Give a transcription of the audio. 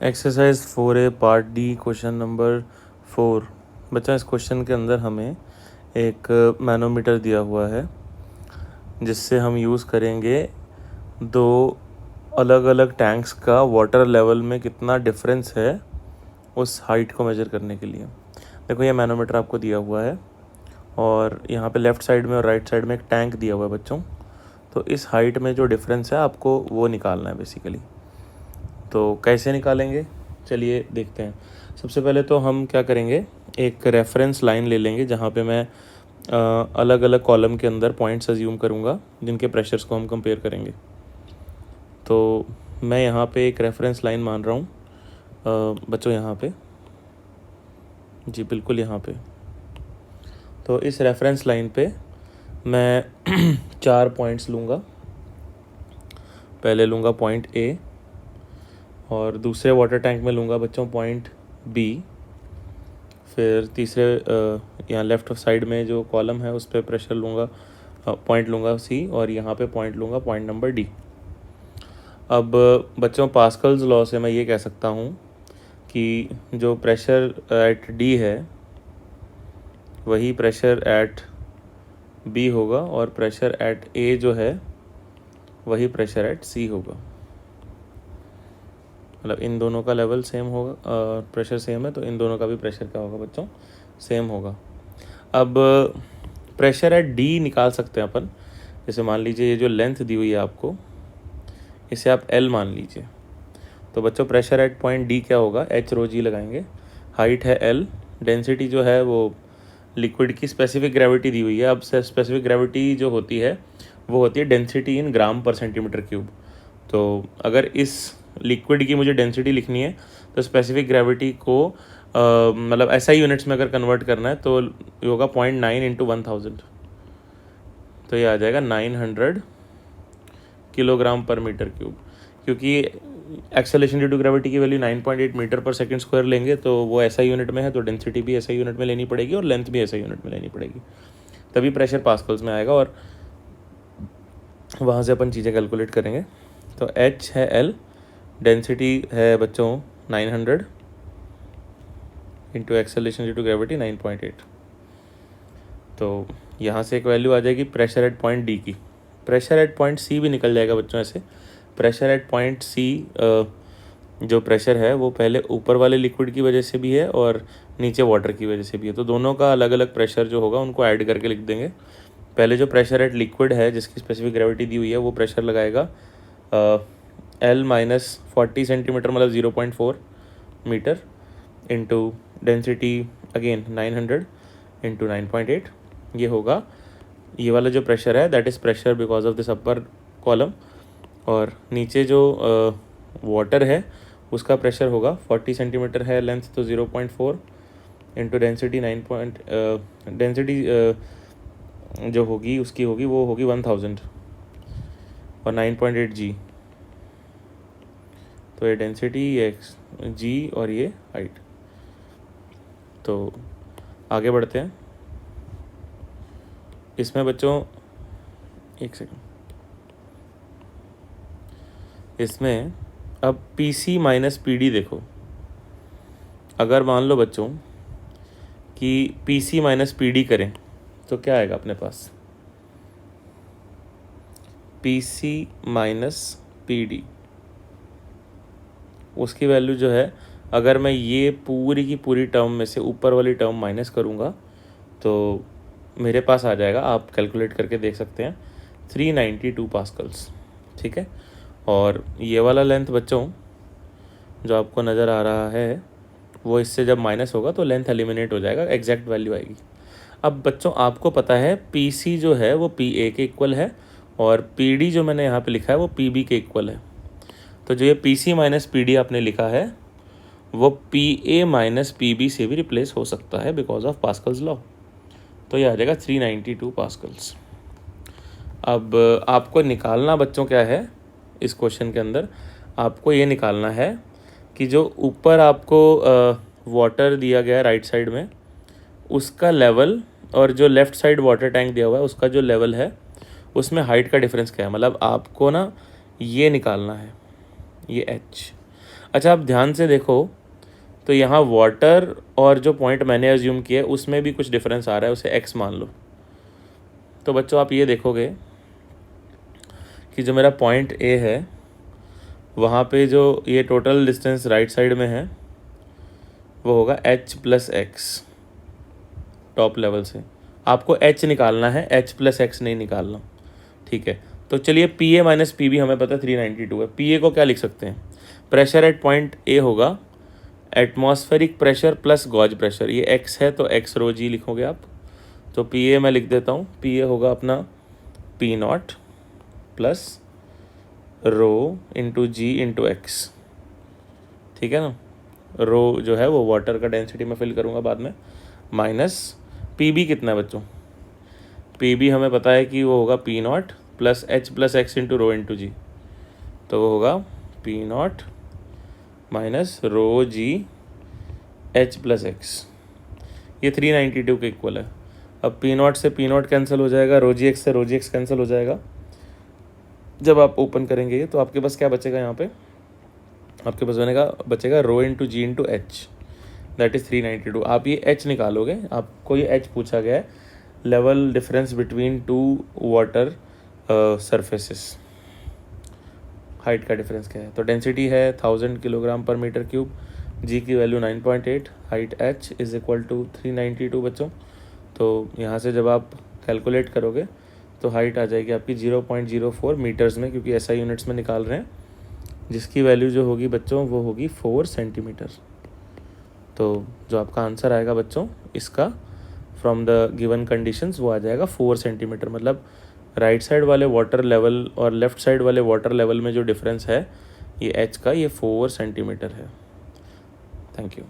Exercise 4A part D question number 4। बच्चा, इस question के अंदर हमें एक मैनोमीटर दिया हुआ है जिससे हम यूज़ करेंगे दो अलग अलग टैंक्स का वाटर लेवल में कितना डिफरेंस है उस हाइट को मेजर करने के लिए। देखो, ये मैनोमीटर आपको दिया हुआ है और यहाँ पे लेफ़्ट साइड में और राइट साइड में एक टैंक दिया हुआ है बच्चों। तो इस हाइट में जो डिफरेंस है आपको वो निकालना है बेसिकली। तो कैसे निकालेंगे, चलिए देखते हैं। सबसे पहले तो हम क्या करेंगे, एक रेफरेंस लाइन ले लेंगे जहाँ पे मैं अलग अलग कॉलम के अंदर पॉइंट्स अज्यूम करूँगा जिनके प्रेशर्स को हम कंपेयर करेंगे। तो मैं यहाँ पे एक रेफरेंस लाइन मान रहा हूँ बच्चों, यहाँ पे जी बिल्कुल यहाँ पे। तो इस रेफरेंस लाइन पे मैं 4 पॉइंट्स लूँगा। पहले लूँगा पॉइंट ए और दूसरे वाटर टैंक में लूँगा बच्चों पॉइंट बी। फिर तीसरे यहाँ लेफ़्ट साइड में जो कॉलम है उस पर प्रेशर लूँगा, पॉइंट लूँगा सी, और यहाँ पे पॉइंट लूँगा पॉइंट नंबर डी। अब बच्चों, पास्कल्स लॉ से मैं ये कह सकता हूँ कि जो प्रेशर एट डी है वही प्रेशर एट बी होगा और प्रेशर एट ए जो है वही प्रेशर एट सी होगा। मतलब इन दोनों का लेवल सेम होगा, प्रेशर सेम है तो इन दोनों का भी प्रेशर क्या होगा बच्चों, सेम होगा। अब प्रेशर एट डी निकाल सकते हैं अपन। जैसे मान लीजिए ये जो लेंथ दी हुई है आपको, इसे आप एल मान लीजिए। तो बच्चों प्रेशर एट पॉइंट डी क्या होगा, एच रो जी लगाएंगे। हाइट है एल, डेंसिटी जो है वो लिक्विड की स्पेसिफिक ग्रेविटी दी हुई है। अब स्पेसिफिक ग्रेविटी जो होती है वो होती है डेंसिटी इन ग्राम पर सेंटीमीटर क्यूब। तो अगर इस लिक्विड की मुझे डेंसिटी लिखनी है तो स्पेसिफिक ग्रेविटी को मतलब SI यूनिट्स में अगर कन्वर्ट करना है तो ये होगा 0.9 इंटू 1000। तो ये आ जाएगा 900 किलोग्राम पर मीटर क्यूब। क्योंकि एक्सेलरेशन ड्यू टू ग्रेविटी की वैल्यू 9.8 मीटर पर सेकंड स्क्वायर लेंगे तो वो SI यूनिट में है, तो डेंसिटी भी SI यूनिट में लेनी पड़ेगी और लेंथ भी SI यूनिट में लेनी पड़ेगी, तभी प्रेशर पास्कल्स में आएगा और वहाँ से अपन चीज़ें कैलकुलेट करेंगे। तो H है L, डेंसिटी है बच्चों 900 into acceleration due to gravity 9.8। तो यहाँ से एक वैल्यू आ जाएगी प्रेशर एट पॉइंट डी की। प्रेशर एट पॉइंट सी भी निकल जाएगा बच्चों ऐसे। प्रेशर एट पॉइंट सी जो प्रेशर है वो पहले ऊपर वाले लिक्विड की वजह से भी है और नीचे वाटर की वजह से भी है। तो दोनों का अलग अलग प्रेशर जो होगा उनको ऐड करके लिख देंगे। पहले जो प्रेशर एट लिक्विड है जिसकी स्पेसिफिक ग्रेविटी दी हुई है वो प्रेशर लगाएगा L माइनस 40 सेंटीमीटर मतलब 0.4 metre into density again 900 into 9.8। ये होगा, ये वाला जो प्रेशर है that is pressure because of this upper column. और नीचे जो वाटर है उसका प्रेशर होगा 40 सेंटीमीटर है लेंथ, तो 0.4 इंटू डेंसिटी 9 डेंसिटी जो होगी उसकी होगी वो होगी 1000 और 9.8 जी। तो ये डेंसिटी, ये जी और ये हाइट। तो आगे बढ़ते हैं इसमें बच्चों, एक सेकंड। इसमें अब PC माइनस PD देखो। अगर मान लो बच्चों कि PC माइनस PD करें तो क्या आएगा अपने पास, PC माइनस PD। उसकी वैल्यू जो है, अगर मैं ये पूरी की पूरी टर्म में से ऊपर वाली टर्म माइनस करूँगा तो मेरे पास आ जाएगा, आप कैलकुलेट करके देख सकते हैं, 392 पास्कल्स। ठीक है। और ये वाला लेंथ बच्चों जो आपको नज़र आ रहा है वो इससे जब माइनस होगा तो लेंथ एलिमिनेट हो जाएगा, एग्जैक्ट वैल्यू आएगी। अब बच्चों आपको पता है PC जो है वो PA के इक्वल है और PD जो मैंने यहाँ पे लिखा है वो PB के इक्वल है। तो जो ये PC माइनस PD आपने लिखा है वो PA माइनस PB से भी रिप्लेस हो सकता है बिकॉज ऑफ पास्कल्स लॉ। तो ये आ जाएगा 392 पास्कल्स। अब आपको निकालना बच्चों क्या है, इस क्वेश्चन के अंदर आपको ये निकालना है कि जो ऊपर आपको वाटर दिया गया है राइट साइड में उसका लेवल और जो लेफ़्ट साइड वाटर टैंक दिया हुआ है उसका जो लेवल है उसमें हाइट का डिफरेंस क्या है। मतलब आपको ना ये निकालना है, ये H। अच्छा आप ध्यान से देखो तो यहाँ वाटर और जो पॉइंट मैंने एज्यूम किया है उसमें भी कुछ डिफरेंस आ रहा है, उसे एक्स मान लो। तो बच्चों आप ये देखोगे कि जो मेरा पॉइंट ए है वहाँ पे जो ये टोटल डिस्टेंस राइट साइड में है वो होगा h plus x top level से। आपको h निकालना है, h प्लस एक्स नहीं निकालना, ठीक है। तो चलिए P A minus P B हमें पता है 392 है। पी ए को क्या लिख सकते हैं, प्रेशर एट पॉइंट ए होगा atmospheric pressure plus gauge pressure, ये एक्स है तो एक्स रो जी लिखोगे आप। तो पी ए मैं लिख देता हूँ, पी ए होगा अपना P not plus rho into G into X, ठीक है ना। रो जो है वो वाटर का डेंसिटी में फिल करूँगा बाद में, माइनस पी बी कितना है बच्चों, पी बी हमें पता है कि वो होगा P not plus H plus X into rho into G, तो वो होगा P naught minus rho G H plus X, ये 392 के इक्वल है। अब पी नॉट से पी नॉट कैंसिल हो जाएगा, रो जी एक्स से रो जी एक्स कैंसिल हो जाएगा। जब आप ओपन करेंगे ये तो आपके पास क्या बचेगा, यहाँ पे आपके पास बचेगा rho into G into H, that is 392। आप ये एच निकालोगे, आपको ये एच पूछा गया है, level difference between two water surfaces, height का डिफरेंस क्या है। तो डेंसिटी है 1000 किलोग्राम पर मीटर क्यूब, जी की value 9.8, height H is equal to 392 बच्चों। तो यहाँ से जब आप कैलकुलेट करोगे तो हाइट आ जाएगी आपकी 0.04 मीटर्स में, क्योंकि SI यूनिट्स में निकाल रहे हैं, जिसकी वैल्यू जो होगी बच्चों वो होगी 4 सेंटीमीटर। तो जो आपका आंसर आएगा बच्चों इसका फ्रॉम द गिवन कंडीशंस वो आ जाएगा 4 सेंटीमीटर। मतलब राइट साइड वाले वाटर लेवल और लेफ़्ट साइड वाले वाटर लेवल में जो डिफरेंस है ये एच का, ये 4 सेंटीमीटर है। Thank you.